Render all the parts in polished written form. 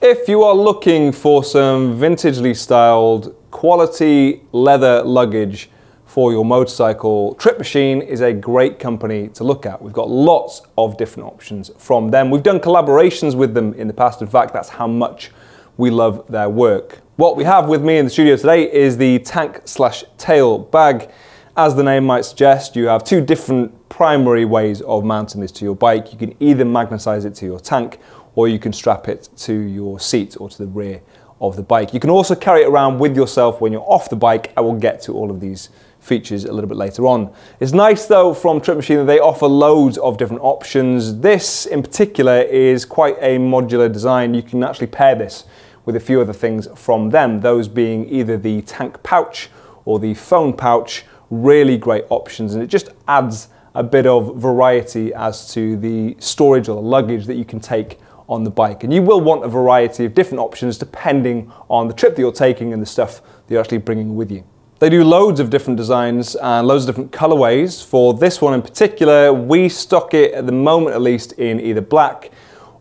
If you are looking for some vintagely styled quality leather luggage for your motorcycle, Trip Machine is a great company to look at. We've got lots of different options from them. We've done collaborations with them in the past. In fact, that's how much we love their work. What we have with me in the studio today is the tank/tail bag. As the name might suggest, you have two different primary ways of mounting this to your bike. You can either magnetize it to your tank, or you can strap it to your seat or to the rear of the bike. You can also carry it around with yourself when you're off the bike. I will get to all of these features a little bit later on. It's nice though from Trip Machine that they offer loads of different options. This in particular is quite a modular design. You can actually pair this with a few other things from them, those being either the tank pouch or the phone pouch. Really great options, and it just adds a bit of variety as to the storage or the luggage that you can take on the bike. And you will want a variety of different options depending on the trip that you're taking and the stuff that you're actually bringing with you. They do loads of different designs and loads of different colorways. For this one in particular, we stock it at the moment at least in either black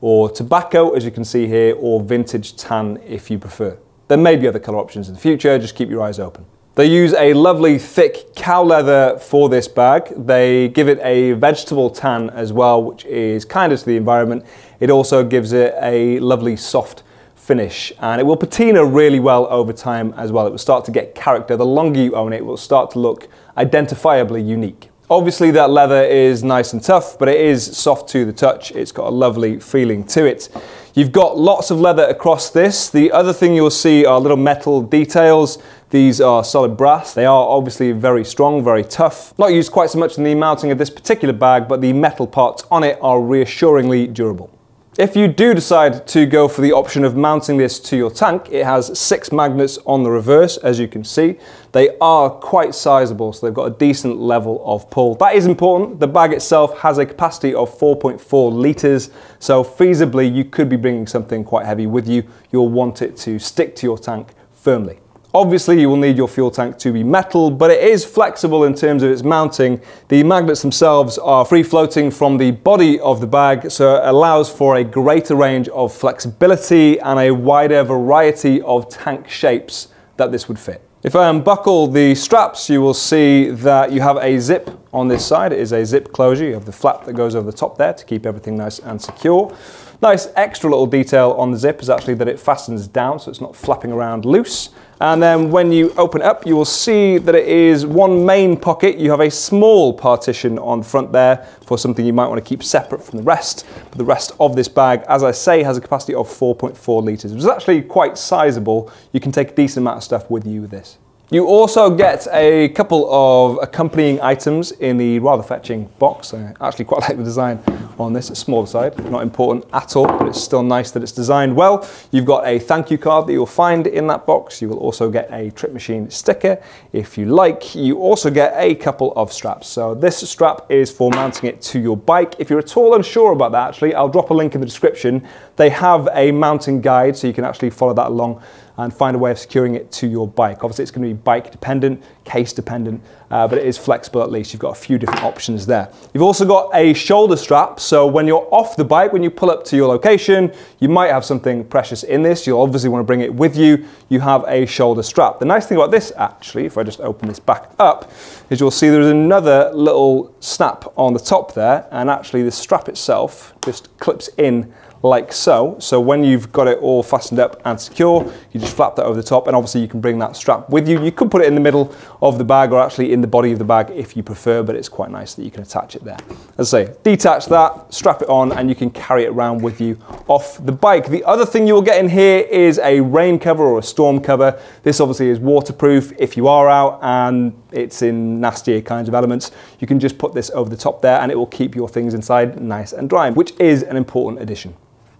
or tobacco, as you can see here, or vintage tan if you prefer. There may be other color options in the future, just keep your eyes open. They use a lovely thick cow leather for this bag. They give it a vegetable tan as well, which is kinder to the environment. It also gives it a lovely soft finish, and it will patina really well over time as well. It will start to get character. The longer you own it, it will start to look identifiably unique. Obviously that leather is nice and tough, but it is soft to the touch. It's got a lovely feeling to it. You've got lots of leather across this. The other thing you'll see are little metal details. These are solid brass. They are obviously very strong, very tough. Not used quite so much in the mounting of this particular bag, but the metal parts on it are reassuringly durable. If you do decide to go for the option of mounting this to your tank, it has 6 magnets on the reverse, as you can see. They are quite sizable, so they've got a decent level of pull. That is important. The bag itself has a capacity of 4.4 litres, so feasibly you could be bringing something quite heavy with you. You'll want it to stick to your tank firmly. Obviously you will need your fuel tank to be metal, but it is flexible in terms of its mounting. The magnets themselves are free floating from the body of the bag, so it allows for a greater range of flexibility and a wider variety of tank shapes that this would fit. If I unbuckle the straps, you will see that you have a zip on this side. It is a zip closure. You have the flap that goes over the top there to keep everything nice and secure. Nice extra little detail on the zip is actually that it fastens down, so it's not flapping around loose. And then when you open it up, you will see that it is one main pocket. You have a small partition on the front there for something you might want to keep separate from the rest. But the rest of this bag, as I say, has a capacity of 4.4 litres, which is actually quite sizable. You can take a decent amount of stuff with you with this. You also get a couple of accompanying items in the rather fetching box. I actually quite like the design on this. It's smaller side, not important at all, but it's still nice that it's designed well. You've got a thank you card that you'll find in that box. You will also get a Trip Machine sticker if you like. You also get a couple of straps. So this strap is for mounting it to your bike. If you're at all unsure about that, actually, I'll drop a link in the description. They have a mounting guide, so you can actually follow that along and find a way of securing it to your bike. Obviously it's going to be bike dependent, case dependent, but it is flexible at least. You've got a few different options there. You've also got a shoulder strap, so when you're off the bike, when you pull up to your location, you might have something precious in this. You'll obviously want to bring it with you. You have a shoulder strap. The nice thing about this actually, if I just open this back up, is you'll see there's another little snap on the top there, and actually the strap itself just clips in like so. So when you've got it all fastened up and secure, you just flap that over the top, and obviously you can bring that strap with you. You could put it in the middle of the bag or actually in the body of the bag if you prefer, but it's quite nice that you can attach it there. As I say, detach that, strap it on, and you can carry it around with you off the bike. The other thing you will get in here is a rain cover or a storm cover. This obviously is waterproof. If you are out and it's in nastier kinds of elements, you can just put this over the top there and it will keep your things inside nice and dry, which is an important addition.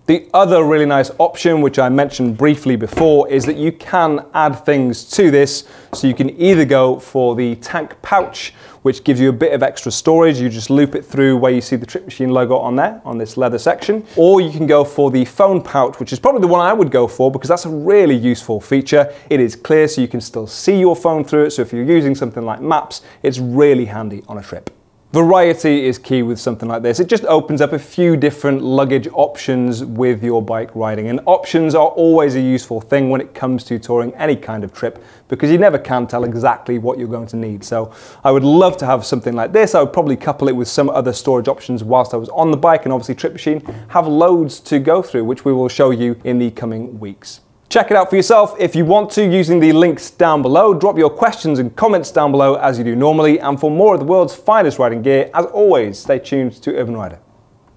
The other really nice option, which I mentioned briefly before, is that you can add things to this. So you can either go for the tank pouch, which gives you a bit of extra storage. You just loop it through where you see the Trip Machine logo on there, on this leather section. Or you can go for the phone pouch, which is probably the one I would go for because that's a really useful feature. It is clear so you can still see your phone through it. So if you're using something like maps, it's really handy on a trip. Variety is key with something like this. It just opens up a few different luggage options with your bike riding, and options are always a useful thing when it comes to touring any kind of trip, because you never can tell exactly what you're going to need. So I would love to have something like this. I would probably couple it with some other storage options whilst I was on the bike, and obviously Trip Machine have loads to go through, which we will show you in the coming weeks. Check it out for yourself if you want to, using the links down below. Drop your questions and comments down below as you do normally. And for more of the world's finest riding gear, as always, stay tuned to Urban Rider.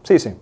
See you soon.